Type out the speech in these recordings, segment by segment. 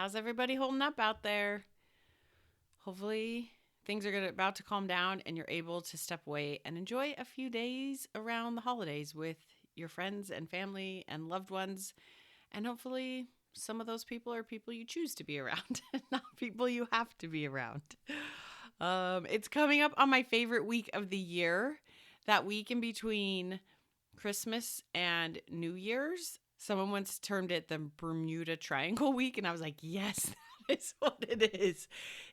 How's everybody holding up out there? Hopefully, things are about to calm down and you're able to step away and enjoy a few days around the holidays with your friends and family and loved ones. And hopefully, some of those people are people you choose to be around, not people you have to be around. It's coming up on my favorite week of the year, that week in between Christmas and New Year's. Someone once termed it the Bermuda Triangle week, and I was like, yes, that is what it is.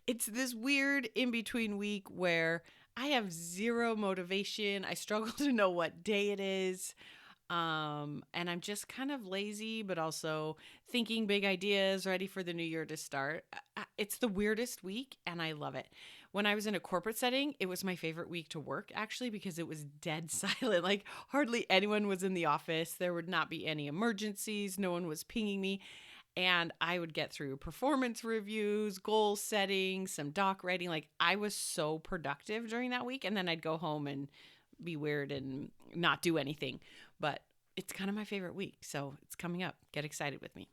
It's this weird in between week where I have zero motivation. I struggle to know what day it is. And I'm just kind of lazy, but also thinking big ideas, ready for the new year to start. It's the weirdest week, and I love it. When I was in a corporate setting, it was my favorite week to work, actually, because it was dead silent. Like, hardly anyone was in the office. There would not be any emergencies. No one was pinging me. And I would get through performance reviews, goal setting, some doc writing. Like, I was so productive during that week. And then I'd go home and be weird and not do anything. But it's kind of my favorite week. So it's coming up. Get excited with me.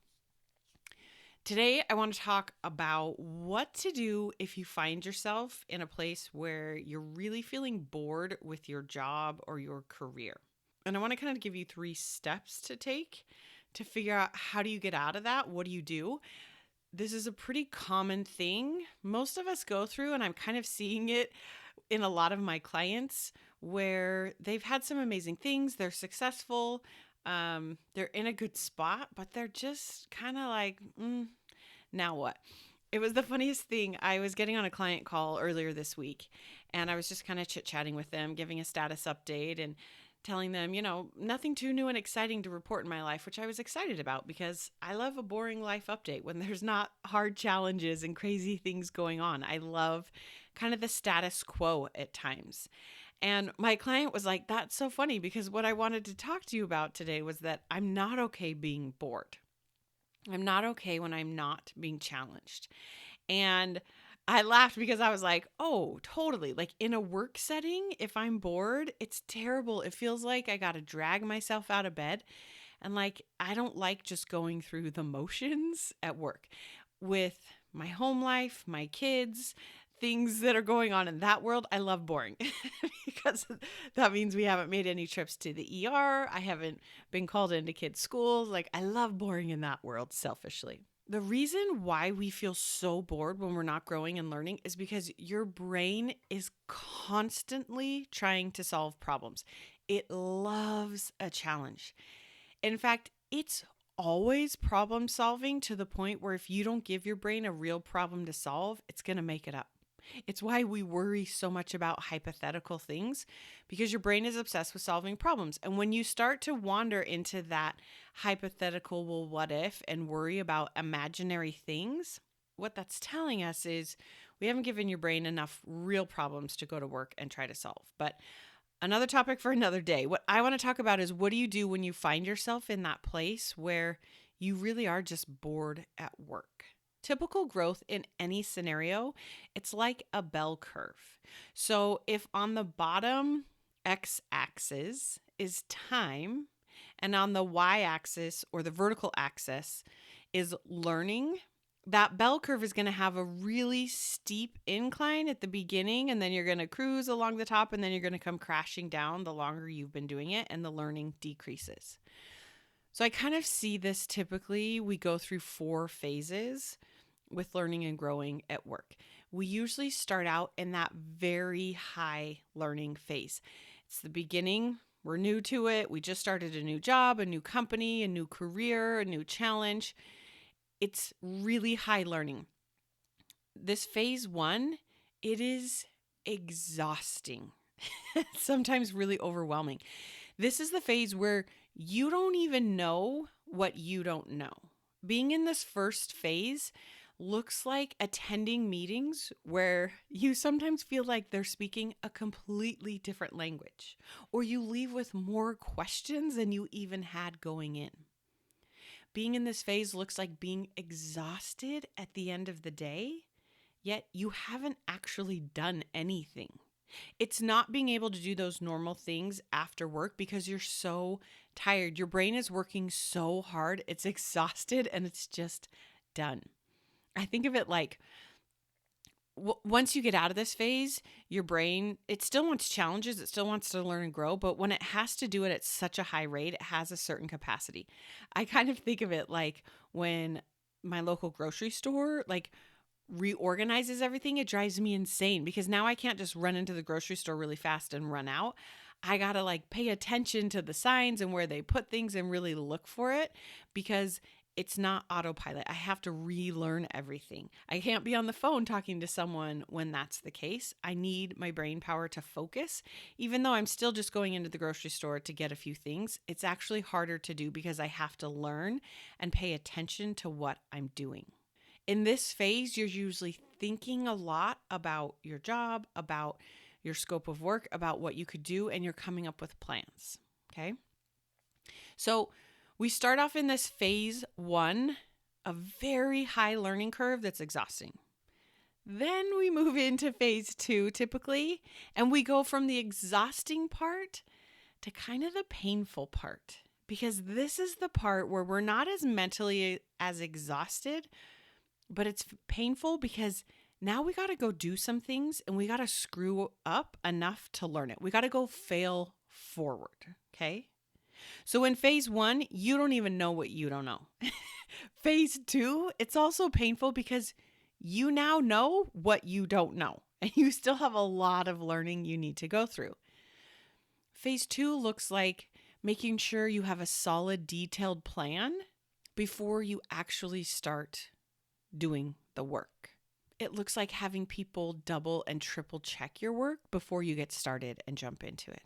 Today, I want to talk about what to do if you find yourself in a place where you're really feeling bored with your job or your career. And I want to kind of give you 3 steps to take to figure out how do you get out of that? What do you do? This is a pretty common thing most of us go through, and I'm kind of seeing it in a lot of my clients where they've had some amazing things, they're successful, they're in a good spot, but they're just kind of like, now what? It was the funniest thing. I was getting on a client call earlier this week, and I was just kind of chit-chatting with them, giving a status update and telling them, nothing too new and exciting to report in my life, which I was excited about because I love a boring life update when there's not hard challenges and crazy things going on. I love kind of the status quo at times. And my client was like, that's so funny because what I wanted to talk to you about today was that I'm not okay being bored. I'm not okay when I'm not being challenged. And I laughed because I was like, oh, totally. Like in a work setting, if I'm bored, it's terrible. It feels like I got to drag myself out of bed. And like, I don't like just going through the motions at work with my home life, my kids, things that are going on in that world. I love boring because that means we haven't made any trips to the ER. I haven't been called into kids' schools. Like, I love boring in that world selfishly. The reason why we feel so bored when we're not growing and learning is because your brain is constantly trying to solve problems. It loves a challenge. In fact, it's always problem solving to the point where if you don't give your brain a real problem to solve, it's going to make it up. It's why we worry so much about hypothetical things, because your brain is obsessed with solving problems. And when you start to wander into that hypothetical, well, what if, and worry about imaginary things, what that's telling us is we haven't given your brain enough real problems to go to work and try to solve. But another topic for another day. What I want to talk about is what do you do when you find yourself in that place where you really are just bored at work? Typical growth in any scenario, it's like a bell curve. So if on the bottom x-axis is time, and on the y-axis or the vertical axis is learning, that bell curve is going to have a really steep incline at the beginning, and then you're going to cruise along the top, and then you're going to come crashing down the longer you've been doing it, and the learning decreases. So I kind of see this typically, we go through 4 phases with learning and growing at work. We usually start out in that very high learning phase. It's the beginning. We're new to it. We just started a new job, a new company, a new career, a new challenge. It's really high learning. This phase 1, it is exhausting. Sometimes really overwhelming. This is the phase where you don't even know what you don't know. Being in this first phase looks like attending meetings where you sometimes feel like they're speaking a completely different language, or you leave with more questions than you even had going in. Being in this phase looks like being exhausted at the end of the day, yet you haven't actually done anything. It's not being able to do those normal things after work because you're so tired. Your brain is working so hard. It's exhausted and it's just done. I think of it like once you get out of this phase, your brain, it still wants challenges. It still wants to learn and grow. But when it has to do it at such a high rate, it has a certain capacity. I kind of think of it like when my local grocery store, like, reorganizes everything, it drives me insane because now I can't just run into the grocery store really fast and run out. I got to like pay attention to the signs and where they put things and really look for it because it's not autopilot. I have to relearn everything. I can't be on the phone talking to someone when that's the case. I need my brain power to focus. Even though I'm still just going into the grocery store to get a few things, it's actually harder to do because I have to learn and pay attention to what I'm doing. In this phase, you're usually thinking a lot about your job, about your scope of work, about what you could do, and you're coming up with plans. Okay. So we start off in this phase 1, a very high learning curve that's exhausting. Then we move into phase 2 typically, and we go from the exhausting part to kind of the painful part, because this is the part where we're not as mentally as exhausted, but it's painful because now we got to go do some things and we got to screw up enough to learn it. We got to go fail forward. Okay. So in phase 1, you don't even know what you don't know. Phase 2, it's also painful because you now know what you don't know and you still have a lot of learning you need to go through. Phase 2 looks like making sure you have a solid, detailed plan before you actually start doing the work. It looks like having people double and triple check your work before you get started and jump into it.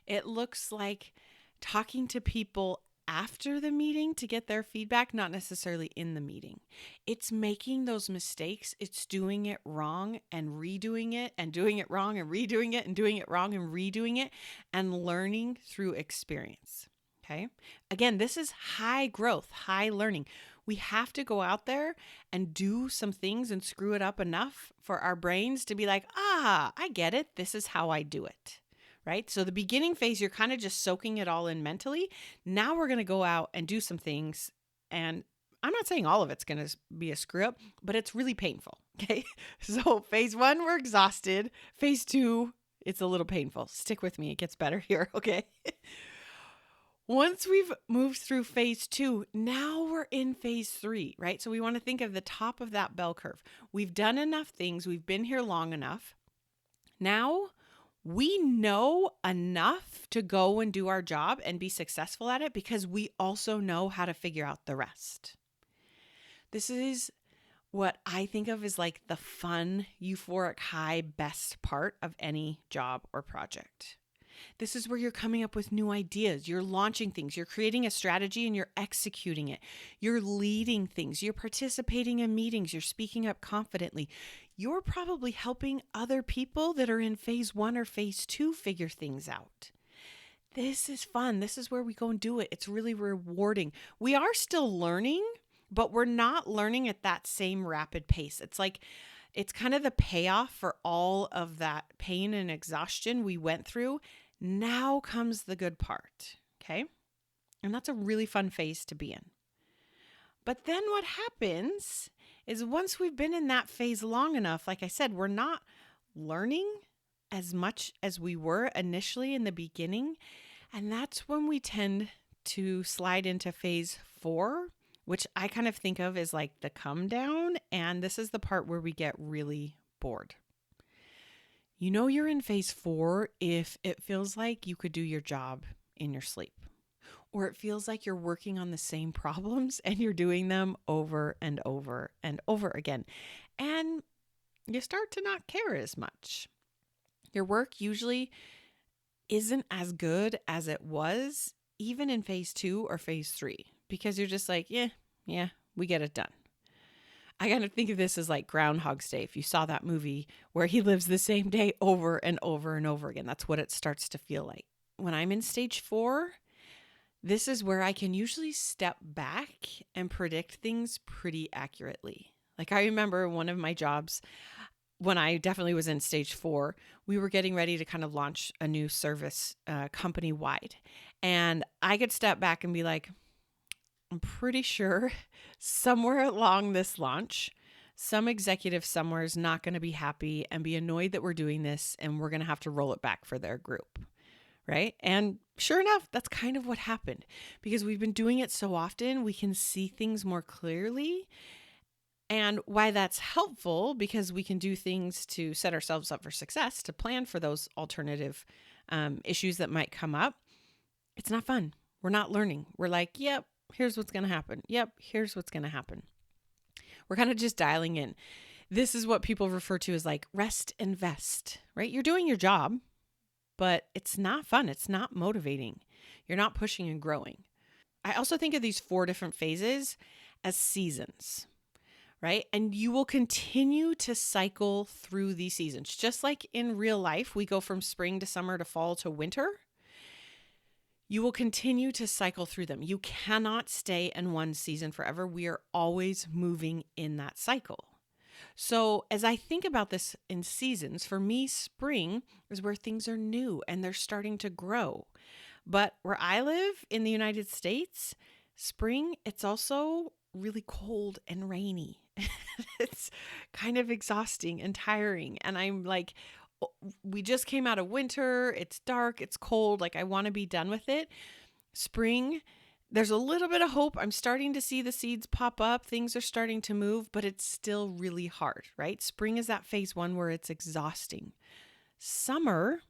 It looks like talking to people after the meeting to get their feedback, not necessarily in the meeting. It's making those mistakes. It's doing it wrong and redoing it and doing it wrong and redoing it and doing it wrong and redoing it and learning through experience. Okay. Again, this is high growth, high learning. We have to go out there and do some things and screw it up enough for our brains to be like, I get it. This is how I do it. Right? So the beginning phase, you're kind of just soaking it all in mentally. Now we're going to go out and do some things. And I'm not saying all of it's going to be a screw up, but it's really painful. Okay. So phase 1, we're exhausted. Phase 2, it's a little painful. Stick with me. It gets better here. Okay. Once we've moved through phase 2, now we're in phase 3, right? So we want to think of the top of that bell curve. We've done enough things. We've been here long enough. Now we know enough to go and do our job and be successful at it because we also know how to figure out the rest. This is what I think of as like the fun, euphoric high, best part of any job or project. This is where you're coming up with new ideas. You're launching things. You're creating a strategy and you're executing it. You're leading things. You're participating in meetings. You're speaking up confidently. You're probably helping other people that are in phase 1 or phase 2 figure things out. This is fun. This is where we go and do it. It's really rewarding. We are still learning, but we're not learning at that same rapid pace. It's kind of the payoff for all of that pain and exhaustion we went through. Now comes the good part, okay? And that's a really fun phase to be in. But then what happens is once we've been in that phase long enough, like I said, we're not learning as much as we were initially in the beginning. And that's when we tend to slide into phase 4, which I kind of think of as like the come down. And this is the part where we get really bored. You know you're in phase 4 if it feels like you could do your job in your sleep, or it feels like you're working on the same problems and you're doing them over and over and over again. And you start to not care as much. Your work usually isn't as good as it was, even in phase 2 or phase 3, because you're just like, yeah, we get it done. I kind of think of this as like Groundhog's Day. If you saw that movie where he lives the same day over and over and over again, that's what it starts to feel like. When I'm in stage 4, this is where I can usually step back and predict things pretty accurately. Like I remember one of my jobs when I definitely was in stage 4, we were getting ready to kind of launch a new service company wide. And I could step back and be like, I'm pretty sure somewhere along this launch, some executive somewhere is not going to be happy and be annoyed that we're doing this, and we're going to have to roll it back for their group. Right? And sure enough, that's kind of what happened. Because we've been doing it so often, we can see things more clearly. And why that's helpful, because we can do things to set ourselves up for success, to plan for those alternative issues that might come up. It's not fun. We're not learning. We're like, yep, here's what's going to happen. Yep, here's what's going to happen. We're kind of just dialing in. This is what people refer to as like rest and vest, right? You're doing your job, but it's not fun. It's not motivating. You're not pushing and growing. I also think of these 4 different phases as seasons, right? And you will continue to cycle through these seasons. Just like in real life, we go from spring to summer to fall to winter. You will continue to cycle through them. You cannot stay in one season forever. We are always moving in that cycle. So as I think about this in seasons, for me, spring is where things are new and they're starting to grow. But where I live in the United States, spring, it's also really cold and rainy. It's kind of exhausting and tiring. And I'm like, we just came out of winter. It's dark. It's cold. Like, I want to be done with it. Spring, there's a little bit of hope. I'm starting to see the seeds pop up. Things are starting to move, but it's still really hard, right? Spring is that phase 1 where it's exhausting. Summer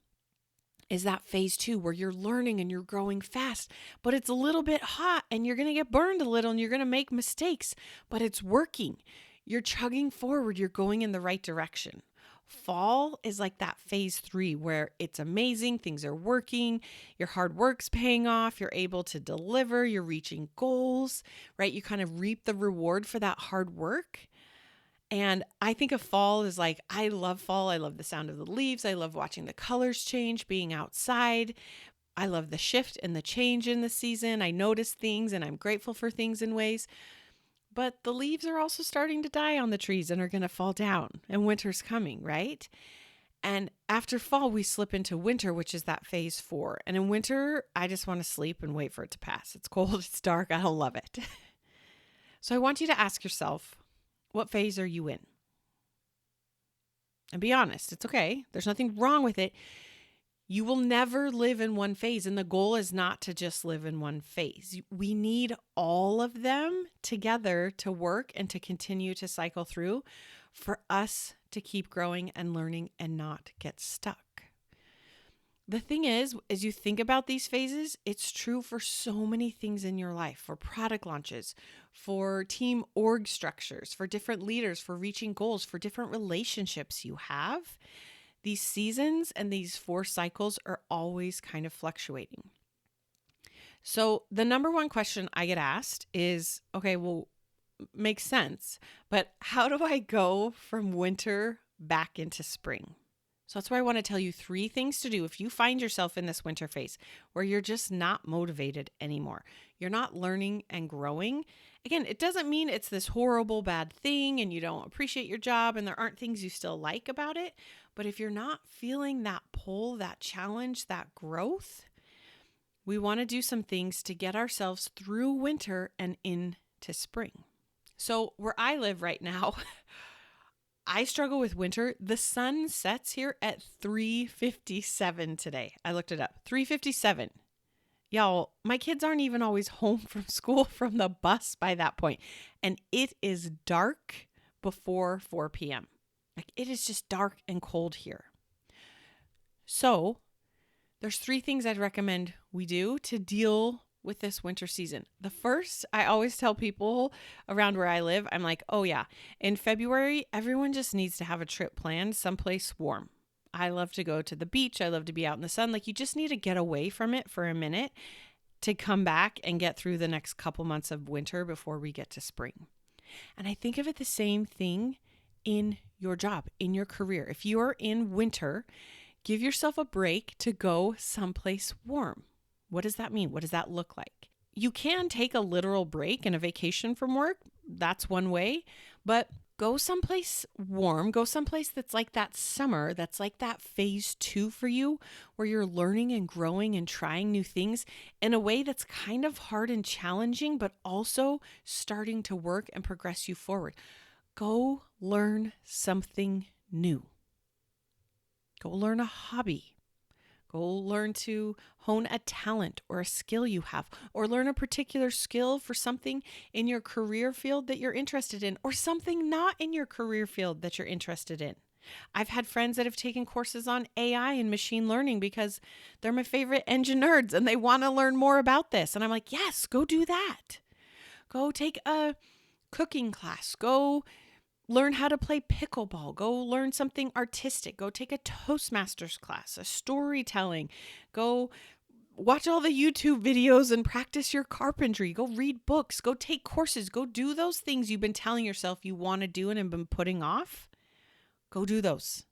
is that phase 2 where you're learning and you're growing fast, but it's a little bit hot and you're going to get burned a little and you're going to make mistakes, but it's working. You're chugging forward. You're going in the right direction. Fall is like that phase 3 where it's amazing. Things are working. Your hard work's paying off. You're able to deliver. You're reaching goals, right? You kind of reap the reward for that hard work. And I think of fall as like, I love fall. I love the sound of the leaves. I love watching the colors change, being outside. I love the shift and the change in the season. I notice things and I'm grateful for things in ways. But the leaves are also starting to die on the trees and are going to fall down, and winter's coming, right? And after fall, we slip into winter, which is that phase 4. And in winter, I just want to sleep and wait for it to pass. It's cold, it's dark, I don't love it. So I want you to ask yourself, what phase are you in? And be honest, it's okay. There's nothing wrong with it. You will never live in one phase, and the goal is not to just live in one phase. We need all of them together to work and to continue to cycle through for us to keep growing and learning and not get stuck. The thing is, as you think about these phases, it's true for so many things in your life, for product launches, for team org structures, for different leaders, for reaching goals, for different relationships you have. These seasons and these 4 cycles are always kind of fluctuating. So the number one question I get asked is, okay, well, makes sense, but how do I go from winter back into spring? So that's why I want to tell you 3 things to do if you find yourself in this winter phase where you're just not motivated anymore. You're not learning and growing. Again, it doesn't mean it's this horrible bad thing and you don't appreciate your job and there aren't things you still like about it. But if you're not feeling that pull, that challenge, that growth, we want to do some things to get ourselves through winter and into spring. So where I live right now, I struggle with winter. The sun sets here at 3:57 today. I looked it up. 3:57. Y'all, my kids aren't even always home from school from the bus by that point. And it is dark before 4 p.m. Like, it is just dark and cold here. So there's 3 things I'd recommend we do to deal with this winter season. The first, I always tell people around where I live, I'm like, oh yeah, in February, everyone just needs to have a trip planned someplace warm. I love to go to the beach. I love to be out in the sun. Like, you just need to get away from it for a minute to come back and get through the next couple months of winter before we get to spring. And I think of it the same thing in your job, in your career. If you are in winter, give yourself a break to go someplace warm. What does that mean? What does that look like? You can take a literal break and a vacation from work. That's one way, but go someplace warm, go someplace that's like that summer, that's like that phase 2 for you, where you're learning and growing and trying new things in a way that's kind of hard and challenging, but also starting to work and progress you forward. Go learn something new. Go learn a hobby. Go learn to hone a talent or a skill you have, or learn a particular skill for something in your career field that you're interested in, or something not in your career field that you're interested in. I've had friends that have taken courses on AI and machine learning because they're my favorite engine nerds and they want to learn more about this. And I'm like, yes, go do that. Go take a cooking class. Go learn how to play pickleball. Go learn something artistic. Go take a Toastmasters class, a storytelling. Go watch all the YouTube videos and practice your carpentry. Go read books. Go take courses. Go do those things you've been telling yourself you want to do and have been putting off. Go do those.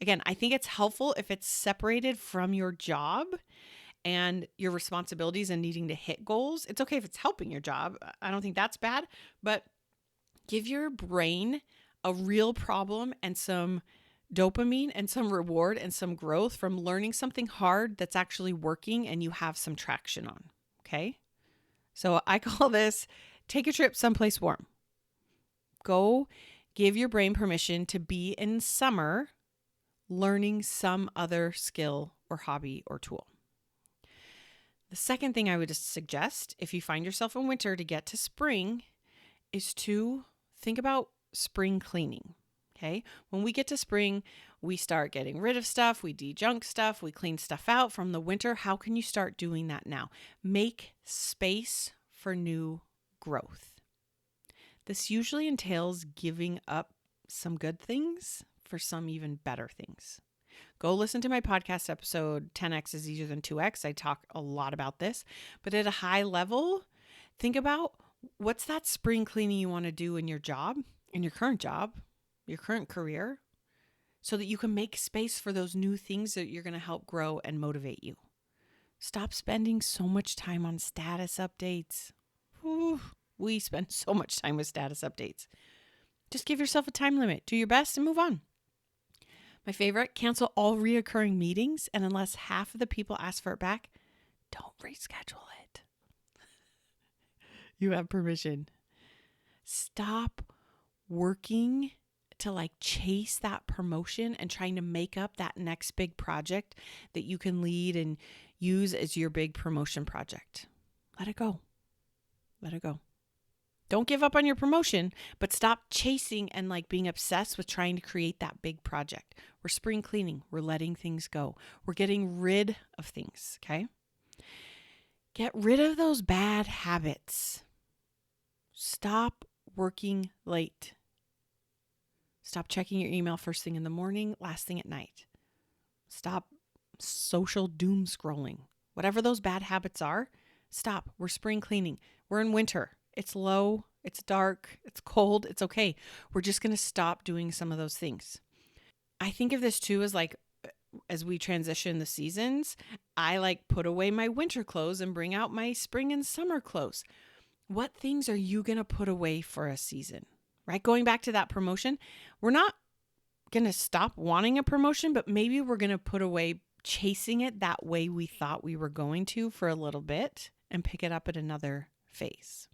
Again, I think it's helpful if it's separated from your job and your responsibilities and needing to hit goals. It's okay if it's helping your job. I don't think that's bad, but give your brain a real problem and some dopamine and some reward and some growth from learning something hard that's actually working and you have some traction on. Okay. So I call this take a trip someplace warm. Go give your brain permission to be in summer learning some other skill or hobby or tool. The second thing I would just suggest if you find yourself in winter to get to spring is to think about spring cleaning. Okay. When we get to spring, we start getting rid of stuff. We de-junk stuff. We clean stuff out from the winter. How can you start doing that now? Make space for new growth. This usually entails giving up some good things for some even better things. Go listen to my podcast episode, 10X is easier than 2X. I talk a lot about this, but at a high level, think about what's that spring cleaning you want to do in your job, in your current job, your current career, so that you can make space for those new things that you're going to help grow and motivate you. Stop spending so much time on status updates. Ooh, we spend so much time with status updates. Just give yourself a time limit. Do your best and move on. My favorite, cancel all reoccurring meetings, and unless half of the people ask for it back, don't reschedule it. You have permission. Stop working to chase that promotion and trying to make up that next big project that you can lead and use as your big promotion project. Let it go. Let it go. Don't give up on your promotion, but stop chasing and being obsessed with trying to create that big project. We're spring cleaning. We're letting things go. We're getting rid of things, okay? Get rid of those bad habits. Stop working late. Stop checking your email first thing in the morning, last thing at night. Stop social doom scrolling. Whatever those bad habits are, stop. We're spring cleaning. We're in winter. It's low, it's dark, it's cold, it's okay. We're just going to stop doing some of those things. I think of this too as we transition the seasons, I put away my winter clothes and bring out my spring and summer clothes. What things are you going to put away for a season, right? Going back to that promotion, we're not going to stop wanting a promotion, but maybe we're going to put away chasing it that way we thought we were going to for a little bit and pick it up at another phase.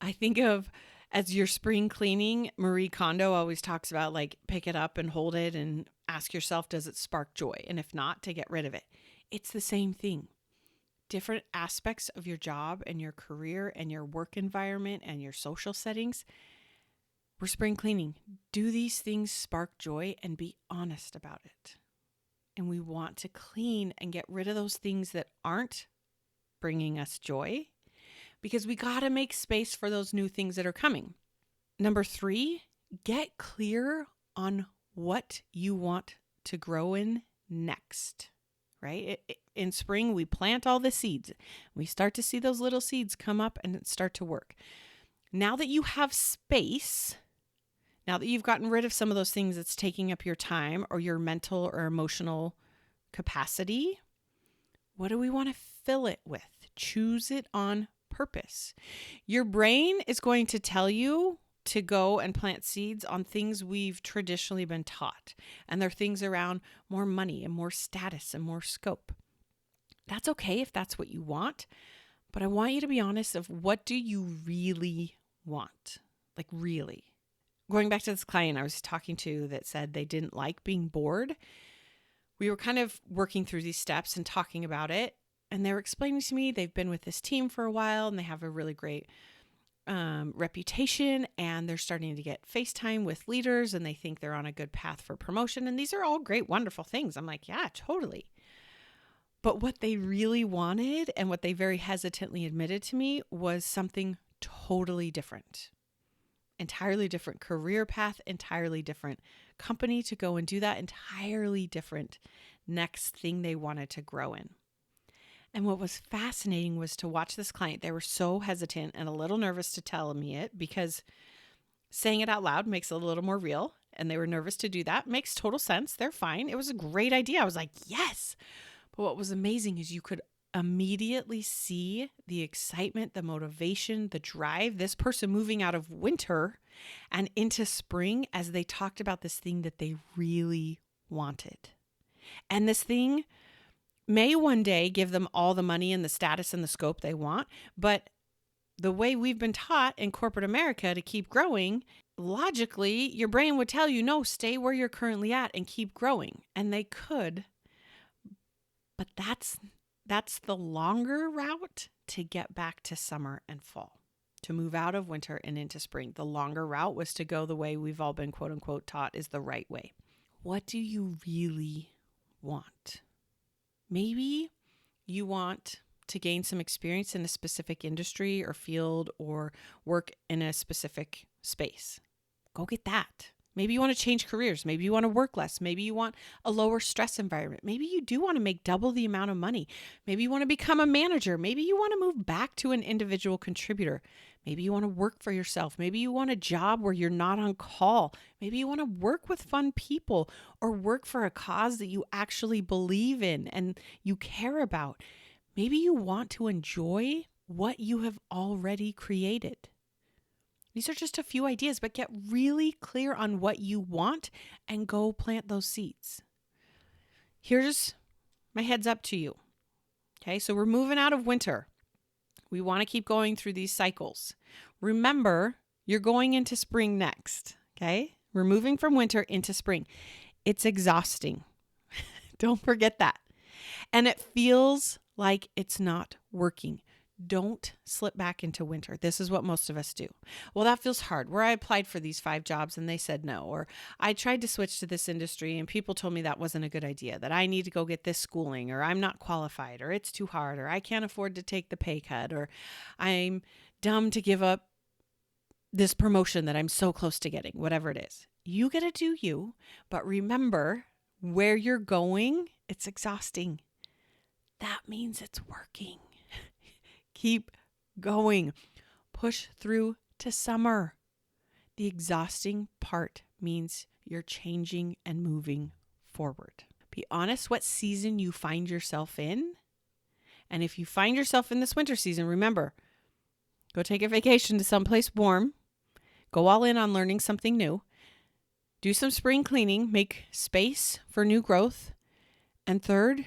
I think of as your spring cleaning, Marie Kondo always talks about pick it up and hold it and ask yourself, does it spark joy? And if not, to get rid of it. It's the same thing. Different aspects of your job and your career and your work environment and your social settings. We're spring cleaning. Do these things spark joy? And be honest about it. And we want to clean and get rid of those things that aren't bringing us joy, because we got to make space for those new things that are coming. Number 3, get clear on what you want to grow in next, right? In spring, we plant all the seeds. We start to see those little seeds come up and start to work. Now that you have space, now that you've gotten rid of some of those things that's taking up your time or your mental or emotional capacity, what do we want to fill it with? Choose it on purpose. Your brain is going to tell you to go and plant seeds on things we've traditionally been taught. And they're things around more money and more status and more scope. That's okay if that's what you want, but I want you to be honest of what do you really want? Like really. Going back to this client I was talking to that said they didn't like being bored. We were kind of working through these steps and talking about it. And they were explaining to me they've been with this team for a while and they have a really great reputation, and they're starting to get FaceTime with leaders and they think they're on a good path for promotion. And these are all great, wonderful things. I'm like, yeah, totally. But what they really wanted and what they very hesitantly admitted to me was something totally different. Entirely different career path, entirely different company to go and do that, entirely different next thing they wanted to grow in. And what was fascinating was to watch this client. They were so hesitant and a little nervous to tell me it because saying it out loud makes it a little more real. And they were nervous to do that. Makes total sense. They're fine. It was a great idea. I was like, yes. But what was amazing is you could immediately see the excitement, the motivation, the drive, this person moving out of winter and into spring as they talked about this thing that they really wanted. And this thing may one day give them all the money and the status and the scope they want, but the way we've been taught in corporate America to keep growing, logically, your brain would tell you, no, stay where you're currently at and keep growing. And they could, but that's the longer route to get back to summer and fall, to move out of winter and into spring. The longer route was to go the way we've all been, quote unquote, taught is the right way. What do you really want? Maybe you want to gain some experience in a specific industry or field or work in a specific space. Go get that. Maybe you want to change careers. Maybe you want to work less. Maybe you want a lower stress environment. Maybe you do want to make double the amount of money. Maybe you want to become a manager. Maybe you want to move back to an individual contributor. Maybe you want to work for yourself. Maybe you want a job where you're not on call. Maybe you want to work with fun people or work for a cause that you actually believe in and you care about. Maybe you want to enjoy what you have already created. These are just a few ideas, but get really clear on what you want and go plant those seeds. Here's my heads up to you. Okay, so we're moving out of winter. We want to keep going through these cycles. Remember, you're going into spring next. Okay, we're moving from winter into spring. It's exhausting. Don't forget that. And it feels like it's not working. Don't slip back into winter. This is what most of us do. Well, that feels hard. Where I applied for these 5 jobs and they said no, or I tried to switch to this industry and people told me that wasn't a good idea, that I need to go get this schooling, or I'm not qualified, or it's too hard, or I can't afford to take the pay cut, or I'm dumb to give up this promotion that I'm so close to getting, whatever it is. You got to do you, but remember where you're going, it's exhausting. That means it's working. Keep going. Push through to summer. The exhausting part means you're changing and moving forward. Be honest what season you find yourself in. And if you find yourself in this winter season, remember, go take a vacation to someplace warm. Go all in on learning something new. Do some spring cleaning. Make space for new growth. And third,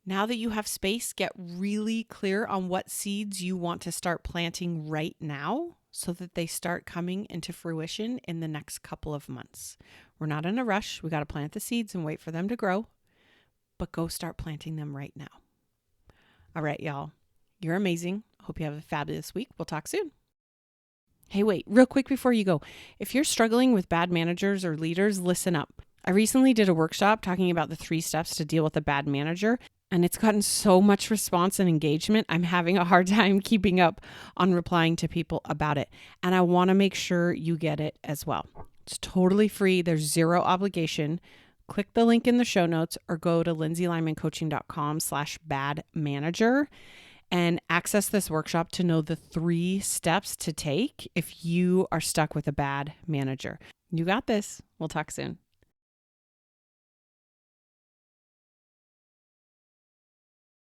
now that you have space, get really clear on what seeds you want to start planting right now so that they start coming into fruition in the next couple of months. We're not in a rush. We got to plant the seeds and wait for them to grow, but go start planting them right now. All right, y'all. You're amazing. Hope you have a fabulous week. We'll talk soon. Hey, wait, real quick before you go. If you're struggling with bad managers or leaders, listen up. I recently did a workshop talking about the 3 steps to deal with a bad manager. And it's gotten so much response and engagement. I'm having a hard time keeping up on replying to people about it. And I want to make sure you get it as well. It's totally free. There's 0 obligation. Click the link in the show notes or go to lindsaylymancoaching.com/badmanager and access this workshop to know the 3 steps to take if you are stuck with a bad manager. You got this. We'll talk soon.